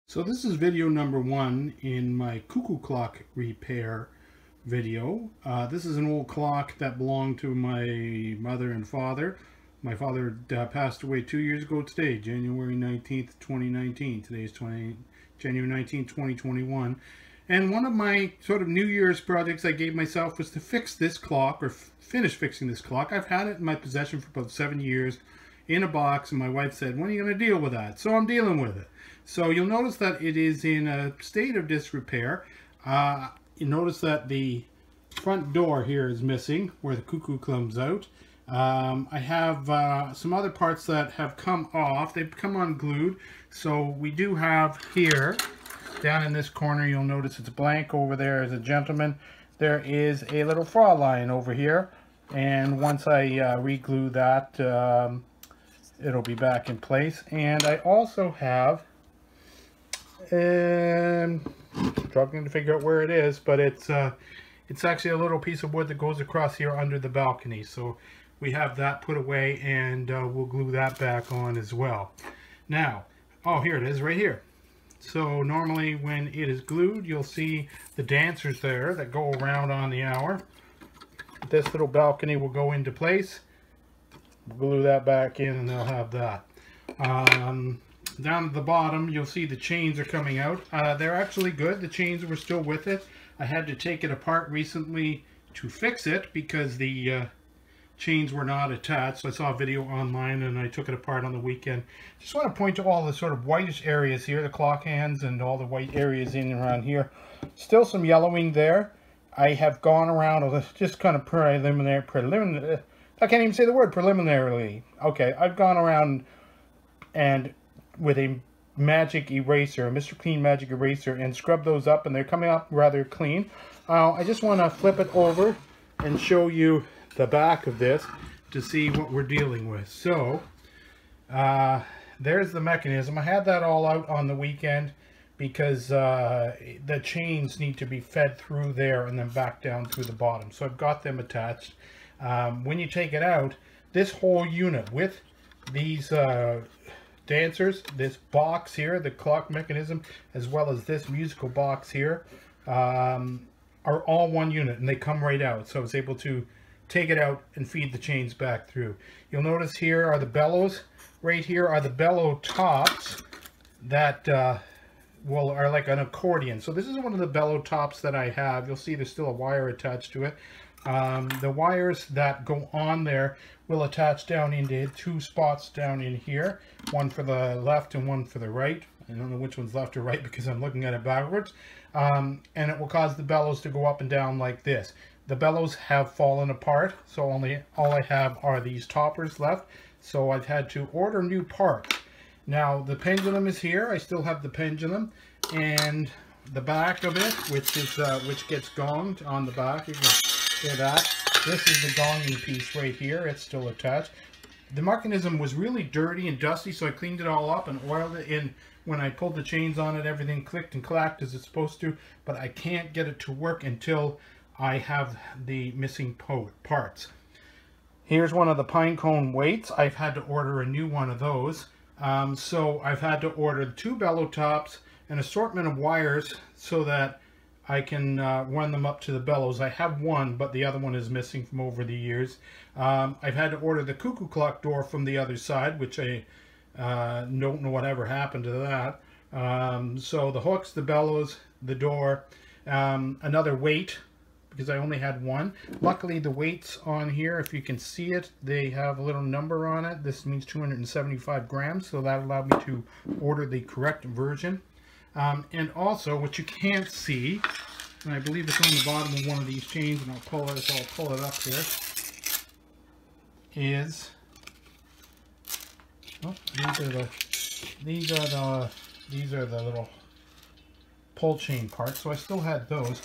So this is video number 1 in my Cuckoo Clock repair video. This is an old clock that belonged to my mother and father. My father passed away 2 years ago today, January 19th, 2019. Today's January 19th, 2021. And one of my sort of New Year's projects I gave myself was to fix this clock, or finish fixing this clock. I've had it in my possession for about 7 years in a box, and my wife said, when are you going to deal with that? So I'm dealing with it. So you'll notice that it is in a state of disrepair. You notice that the front door here is missing where the cuckoo comes out. I have some other parts that have come off. They've come unglued. So we do have here, down in this corner, you'll notice it's blank. Over there is a gentleman. There is a little fraud line over here. And once I re-glue that, it'll be back in place. And I also have, struggling to figure out where it is, but it's actually a little piece of wood that goes across here under the balcony. So we have that put away, and we'll glue that back on as well. Now, oh, here it is right here. So normally when it is glued, you'll see the dancers there that go around on the hour. This little balcony will go into place. Glue that back in, and they'll have that. Down at the bottom, you'll see the chains are coming out. They're actually good. The chains were still with it. I had to take it apart recently to fix it because the chains were not attached. So I saw a video online and I took it apart on the weekend. Just want to point to all the sort of whitish areas here, the clock hands and all the white areas in and around here. Still some yellowing there. I have gone around, just kind of preliminary, I can't even say the word preliminarily. Okay, I've gone around and with a magic eraser, a Mr. Clean magic eraser, and scrub those up, and they're coming up rather clean. I just want to flip it over and show you the back of this to see what we're dealing with. So there's the mechanism. I had that all out on the weekend because the chains need to be fed through there and then back down through the bottom. So I've got them attached. When you take it out, this whole unit with these dancers, this box here, the clock mechanism, as well as this musical box here, are all one unit, and they come right out. So I was able to take it out and feed the chains back through. You'll notice here are the bellows. Right here are the bellow tops that are like an accordion. So this is one of the bellow tops that I have. You'll see there's still a wire attached to it. The wires that go on there will attach down into 2 spots down in here, one for the left and one for the right. I don't know which one's left or right because I'm looking at it backwards. And it will cause the bellows to go up and down like this. The bellows have fallen apart, so all I have are these toppers left. So I've had to order new parts. Now the pendulum is here. I still have the pendulum, and the back of it, which gets gonged on the back. You can hear that. This is the gonging piece right here. It's still attached. The mechanism was really dirty and dusty, so I cleaned it all up and oiled it in. When I pulled the chains on it, everything clicked and clacked as it's supposed to, but I can't get it to work until I have the missing parts. Here's one of the pine cone weights. I've had to order a new one of those. So I've had to order 2 bellow tops, an assortment of wires so that I can run them up to the bellows. I have one, but the other one is missing from over the years. I've had to order the Cuckoo Clock door from the other side, which I don't know whatever happened to that. So the hooks, the bellows, the door, another weight, because I only had one. Luckily the weights on here, if you can see it, they have a little number on it. This means 275 grams, so that allowed me to order the correct version. And also, what you can't see, and I believe it's on the bottom of one of these chains, and I'll pull it up here, is, oh, these are the little pull chain parts. So I still had those,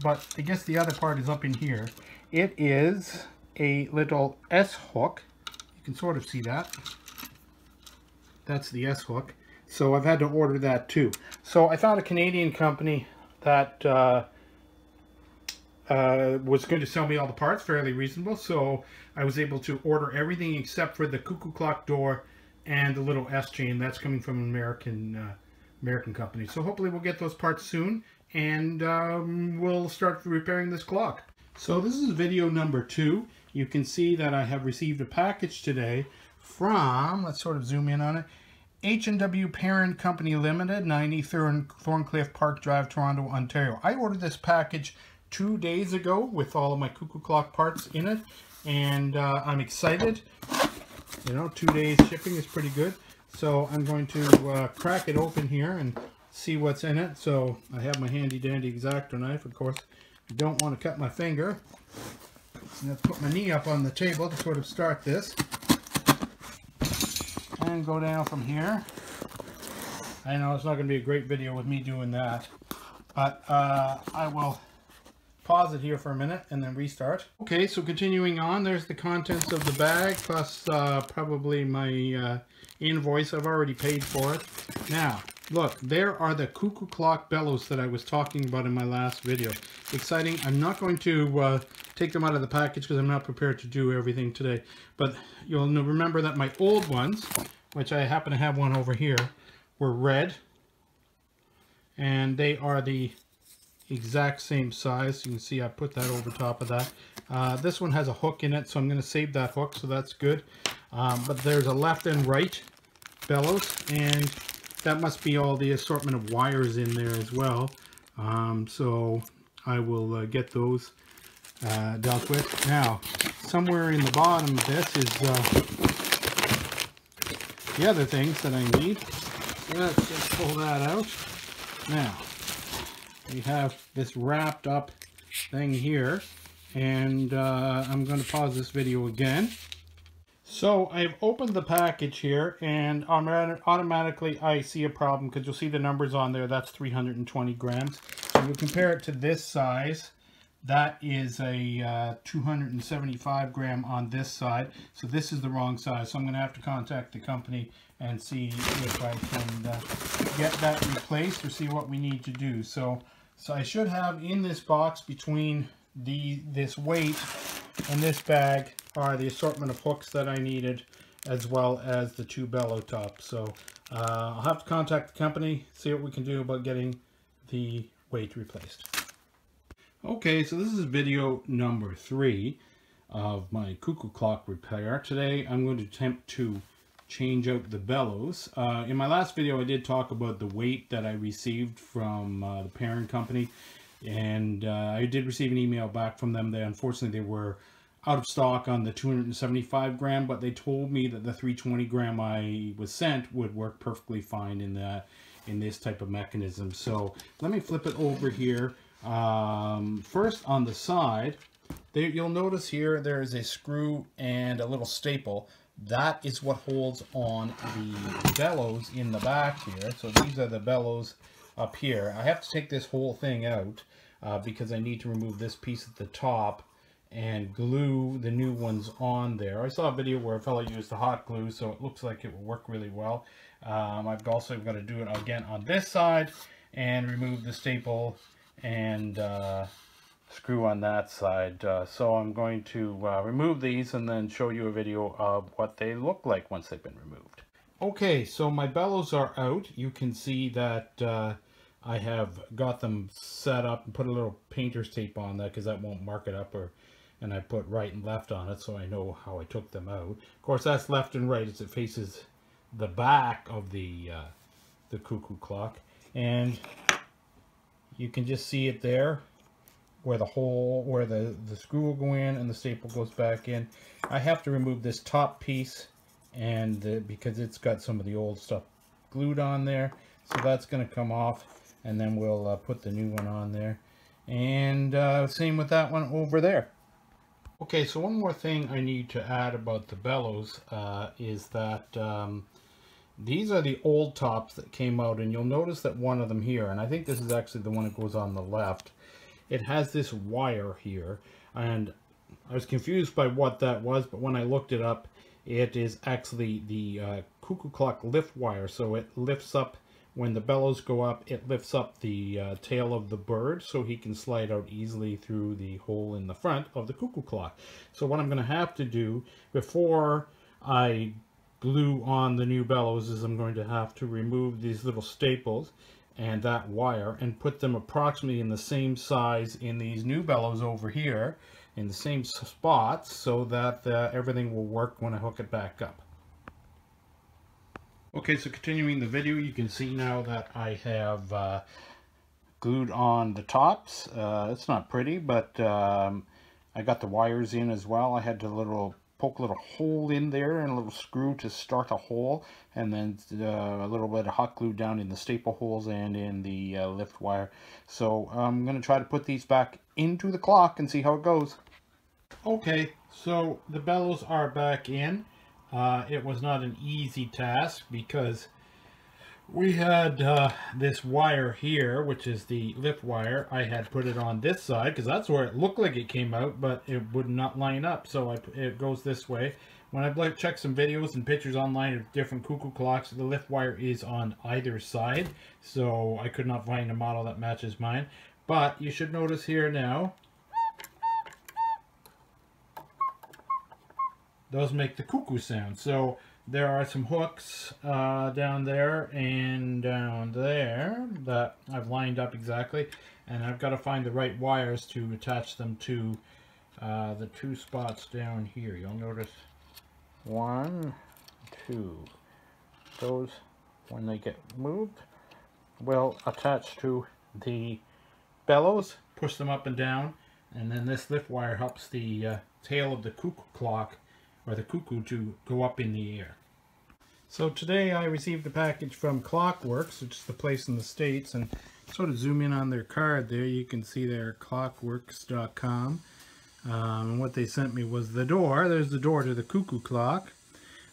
but I guess the other part is up in here. It is a little S hook. You can sort of see that. That's the S hook. So I've had to order that too. So I found a Canadian company that was going to sell me all the parts, fairly reasonable. So I was able to order everything except for the Cuckoo Clock door and the little S chain. That's coming from an American American company. So hopefully we'll get those parts soon, and we'll start repairing this clock. So this is video number 2. You can see that I have received a package today from, let's sort of zoom in on it, H&W Parent Company Limited, 90 Thorncliffe Park Drive, Toronto, Ontario. I ordered this package 2 days ago with all of my Cuckoo Clock parts in it, and I'm excited. You know, 2 days shipping is pretty good. So I'm going to crack it open here and see what's in it. So I have my handy dandy X-Acto knife. Of course, I don't want to cut my finger. So I'm going to put my knee up on the table to sort of start this. And go down from here. I know it's not going to be a great video with me doing that, but I will pause it here for a minute and then restart. Okay, so continuing on, there's the contents of the bag, plus probably my invoice. I've already paid for it. Now, look, there are the Cuckoo Clock bellows that I was talking about in my last video. Exciting. I'm not going to take them out of the package because I'm not prepared to do everything today. But you'll remember that my old ones, which I happen to have one over here, were red. And they are the exact same size. You can see I put that over top of that. This one has a hook in it, so I'm going to save that hook, so that's good. But there's a left and right bellows, and that must be all the assortment of wires in there as well. So I will get those dealt with. Now, somewhere in the bottom of this is the other things that I need. Let's just pull that out. Now, we have this wrapped up thing here, and I'm going to pause this video again. So I've opened the package here, and automatically I see a problem because you'll see the numbers on there. That's 320 grams. So you compare it to this size. That is a 275 gram on this side. So this is the wrong size. So I'm going to have to contact the company and see if I can get that replaced or see what we need to do. So I should have in this box, between this weight and this bag, are the assortment of hooks that I needed, as well as the 2 bellow tops. So I'll have to contact the company, see what we can do about getting the weight replaced. Okay, so this is video number 3 of my Cuckoo Clock repair. Today I'm going to attempt to change out the bellows. In my last video I did talk about the weight that I received from the parent company, and I did receive an email back from them. Unfortunately they were out of stock on the 275 gram, but they told me that the 320 gram I was sent would work perfectly fine in this type of mechanism. So let me flip it over here. First, on the side, you'll notice here there is a screw and a little staple. That is what holds on the bellows in the back here. So these are the bellows up here. I have to take this whole thing out because I need to remove this piece at the top and glue the new ones on there. I saw a video where a fellow used the hot glue, so it looks like it will work really well. I've also got to do it again on this side and remove the staple and screw on that side. So I'm going to remove these and then show you a video of what they look like once they've been removed. Okay, so my bellows are out. You can see that I have got them set up and put a little painter's tape on that because that won't mark it up, and I put right and left on it so I know how I took them out. Of course, that's left and right as it faces the back of the Cuckoo Clock, and you can just see it there where the screw will go in and the staple goes back in. I have to remove this top piece and because it's got some of the old stuff glued on there, so that's going to come off, and then we'll put the new one on there, and same with that one over there. Okay, so one more thing I need to add about the bellows is that these are the old tops that came out, and you'll notice that one of them here, and I think this is actually the one that goes on the left, it has this wire here, and I was confused by what that was, but when I looked it up, it is actually the Cuckoo Clock lift wire. So it lifts up, when the bellows go up, it lifts up the tail of the bird so he can slide out easily through the hole in the front of the Cuckoo Clock. So what I'm going to have to do before I glue on the new bellows is I'm going to have to remove these little staples and that wire and put them approximately in the same size in these new bellows over here in the same spots so that everything will work when I hook it back up. Okay, so continuing the video, you can see now that I have glued on the tops. It's not pretty, but I got the wires in as well. I had to poke a little hole in there and a little screw to start a hole, and then a little bit of hot glue down in the staple holes and in the lift wire. So I'm going to try to put these back into the clock and see how it goes. Okay, so the bellows are back in. It was not an easy task because we had this wire here, which is the lift wire. I had put it on this side because that's where it looked like it came out, but it would not line up. So it goes this way. When I checked some videos and pictures online of different Cuckoo Clocks, the lift wire is on either side. So I could not find a model that matches mine. But you should notice here now, those make the cuckoo sound. So there are some hooks down there and down there that I've lined up exactly, and I've got to find the right wires to attach them to the two spots down here. You'll notice 1, 2. Those, when they get moved, will attach to the bellows, push them up and down, and then this lift wire helps the tail of the cuckoo clock or the cuckoo to go up in the air. So today I received a package from Clockworks, which is the place in the States, and sort of zoom in on their card there, you can see their clockworks.com. And what they sent me was the door. There's the door to the Cuckoo Clock.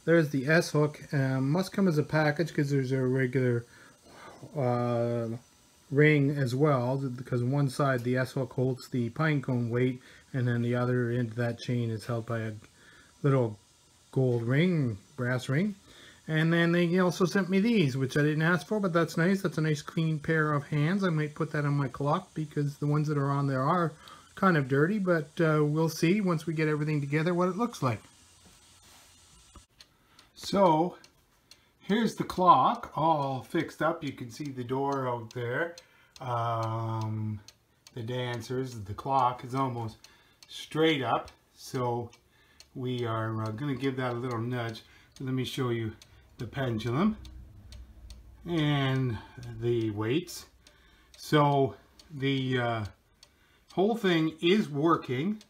There's the S-hook. Must come as a package because there's a regular ring as well, because on one side the S-hook holds the pinecone weight, and then the other end of that chain is held by a little gold ring, brass ring. And then they also sent me these, which I didn't ask for, but that's nice. That's a nice clean pair of hands. I might put that on my clock because the ones that are on there are kind of dirty, but we'll see once we get everything together what it looks like. So here's the clock all fixed up. You can see the door out there. The dancers, the clock is almost straight up. So we are going to give that a little nudge. So let me show you the pendulum and the weights. So the whole thing is working.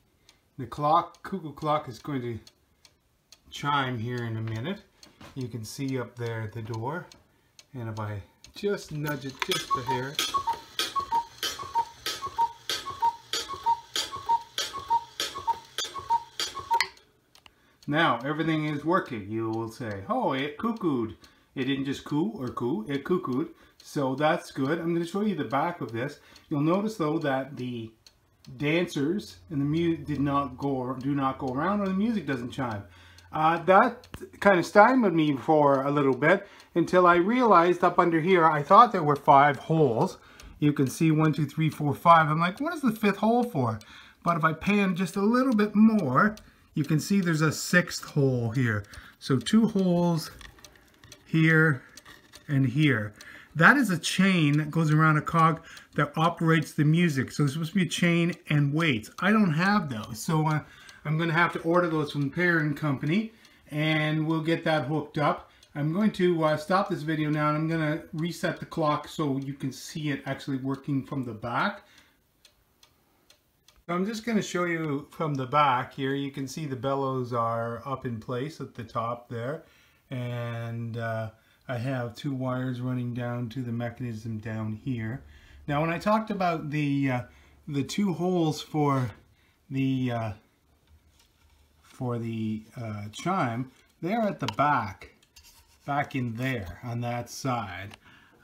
The Cuckoo Clock is going to chime here in a minute. You can see up there at the door. And if I just nudge it just a hair, now everything is working. You will say, oh, it cuckooed. It didn't just coo or coo, it cuckooed. So that's good. I'm going to show you the back of this. You'll notice though that the dancers and the music do not go around, or the music doesn't chime. That kind of stymied me for a little bit until I realized up under here, I thought there were 5 holes. You can see 1, 2, 3, 4, 5. I'm like, what is the 5th hole for? But if I pan just a little bit more, you can see there's a 6th hole here. So 2 holes here and here. That is a chain that goes around a cog that operates the music. So there's supposed to be a chain and weights. I don't have those. So I'm going to have to order those from the parent company, and we'll get that hooked up. I'm going to stop this video now, and I'm going to reset the clock so you can see it actually working from the back. I'm just going to show you from the back here. You can see the bellows are up in place at the top there, and I have 2 wires running down to the mechanism down here. Now when I talked about the 2 holes for the chime, they're at the back in there on that side.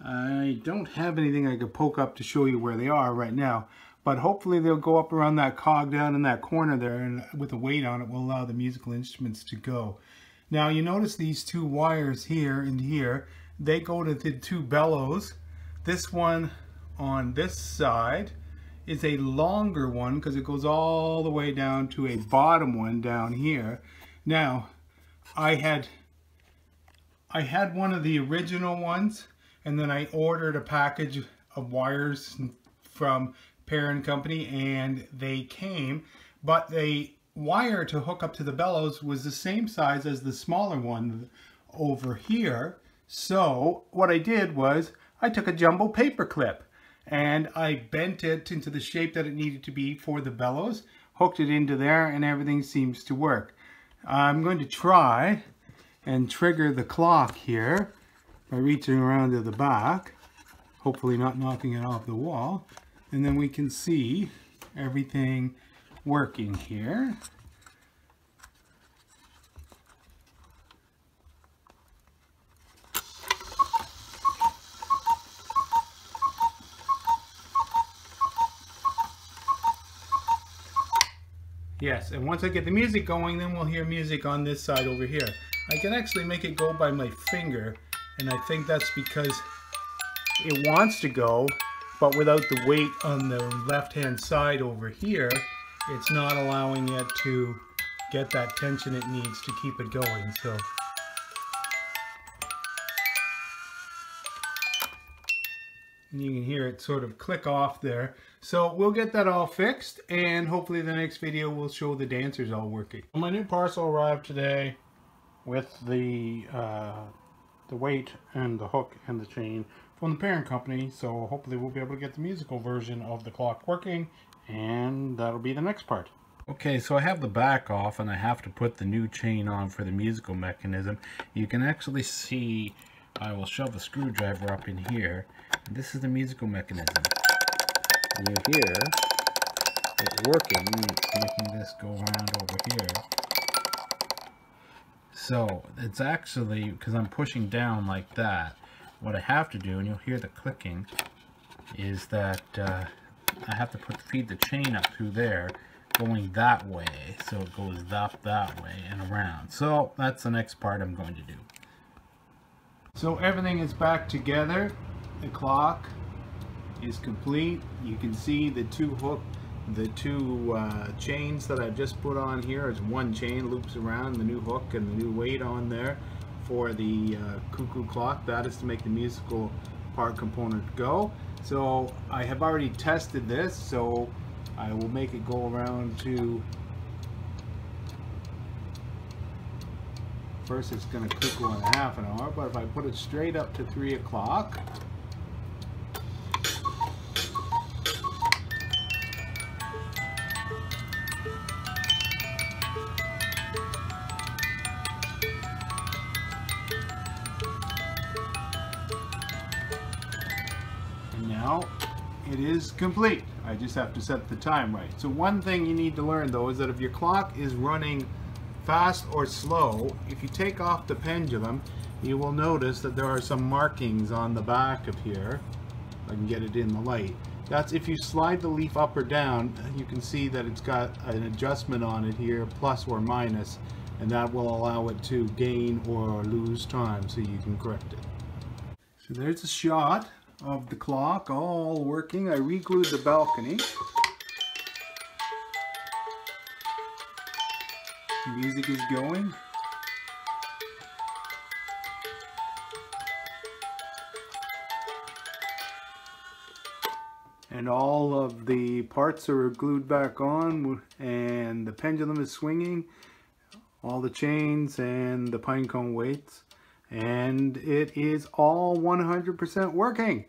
I don't have anything I could poke up to show you where they are right now, but hopefully they'll go up around that cog down in that corner there, and with a weight on it will allow the musical instruments to go. Now you notice these 2 wires here and here, they go to the 2 bellows. This one on this side is a longer one because it goes all the way down to a bottom one down here. Now I had I had one of the original ones, and then I ordered a package of wires from parent company, and they came, but the wire to hook up to the bellows was the same size as the smaller one over here. So what I did was I took a jumbo paper clip and I bent it into the shape that it needed to be for the bellows, hooked it into there, and everything seems to work. I'm going to try and trigger the clock here by reaching around to the back, hopefully not knocking it off the wall, and then we can see everything working here. Yes, and once I get the music going, then we'll hear music on this side over here. I can actually make it go by my finger, and I think that's because it wants to go, but without the weight on the left-hand side over here, it's not allowing it to get that tension it needs to keep it going. So you can hear it sort of click off there. So we'll get that all fixed, and hopefully the next video will show the dancers all working. My new parcel arrived today with the weight and the hook and the chain from the parent company, so hopefully we'll be able to get the musical version of the clock working, and that'll be the next part. Okay, so I have the back off and I have to put the new chain on for the musical mechanism. You can actually see I will shove a screwdriver up in here, and this is the musical mechanism. And you hear it working, making this go around over here. So it's actually, because I'm pushing down like that, what I have to do, and you'll hear the clicking, is that I have to feed the chain up through there, going that way, so it goes up that way and around. So that's the next part I'm going to do. So everything is back together. The clock is complete. You can see the two chains that I've just put on here. It's one chain loops around the new hook and the new weight on there for the Cuckoo Clock. That is to make the musical part component go. So I have already tested this, so I will make it go around to, first it's going to cuckoo in half an hour, but if I put it straight up to 3 o'clock, and now it is complete. I just have to set the time right. So one thing you need to learn though is that if your clock is running fast or slow, if you take off the pendulum, you will notice that there are some markings on the back of here. I can get it in the light. That's if you slide the leaf up or down, you can see that it's got an adjustment on it here, plus or minus, and that will allow it to gain or lose time so you can correct it. So there's a shot of the clock all working. I re-glued the balcony. The music is going. And all of the parts are glued back on, and the pendulum is swinging, all the chains and the pine cone weights, and it is all 100% working.